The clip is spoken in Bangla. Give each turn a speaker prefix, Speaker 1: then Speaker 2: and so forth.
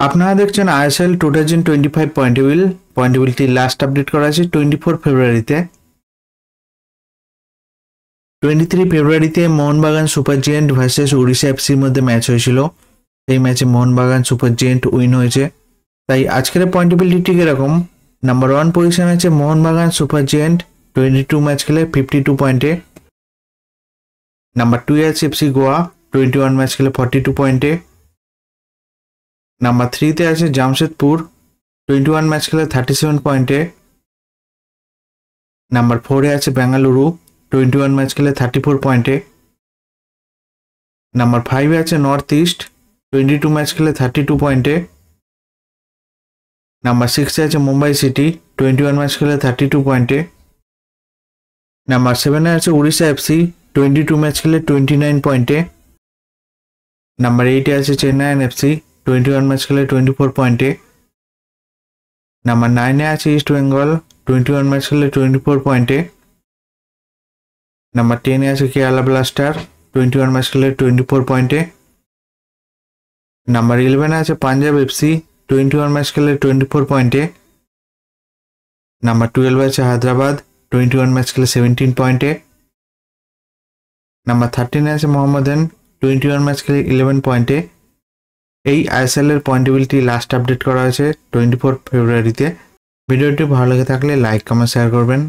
Speaker 1: আপনারা দেখছেন আইএসএল 2025 পয়েন্টেবিলিটি লাস্ট আপডেট করা আছে 24 ফেব্রুয়ারিতে। 23 ফেব্রুয়ারিতে Mohun Bagan super giant versus Odisha এফসির মধ্যে ম্যাচ হয়েছিল। এই ম্যাচে মোহনবাগান সুপার জায়ান্ট উইন হয়েছে। তাই আজকের পয়েন্টেবিলিটি এরকম, নাম্বার 1 পজিশন আছে মোহনবাগান সুপার জায়ান্ট 22 ম্যাচ খেলে 52 পয়েন্টে। নাম্বার 2 আছে এফসি গোয়া 21 ম্যাচ খেলে 42 পয়েন্টে। নাম্বার 3 তে আছে জামশেদপুর 21 ম্যাচ খেলে 37 পয়েন্টে। নাম্বার 4 এ আছে বেঙ্গালুরু 21 ম্যাচ খেলে 34 পয়েন্টে। নাম্বার 5 এ আছে নর্থ ইস্ট 22 ম্যাচ খেলে 32 পয়েন্টে। নাম্বার 6 এ আছে মুম্বাই সিটি 21 ম্যাচ খেলে 32 পয়েন্টে। নাম্বার 7 এ আছে ওড়িশা এফসি 22 ম্যাচ খেলে 29 পয়েন্টে। নাম্বার 8 এ আছে চেন্নাইন এফসি 21 ম্যাচ খেলে 24 পয়েন্টে। নাম্বার 9 এ আছে ইস্ট বেঙ্গল 21 ম্যাচ খেলে 24 পয়েন্টে। নাম্বার 10 এ আছে কেরালা ব্লাস্টার 21 ম্যাচ খেলে 24 পয়েন্টে। নাম্বার 11 এ আছে পাঞ্জাব এফসি 21 ম্যাচ খেলে 24 পয়েন্টে। নাম্বার 12 এ আছে হায়দ্রাবাদ 21 ম্যাচ খেলে 17 পয়েন্টে। নাম্বার 13 এ আছে মোহামেডান 21 ম্যাচ খেলে 11 পয়েন্টে। এই আইএসএল এর পয়েন্টেবিলিটি লাস্ট আপডেট করা হয়েছে 24 ফেব্রুয়ারিতে। ভিডিওটি ভালো লেগে থাকলে লাইক কমেন্ট শেয়ার করবেন।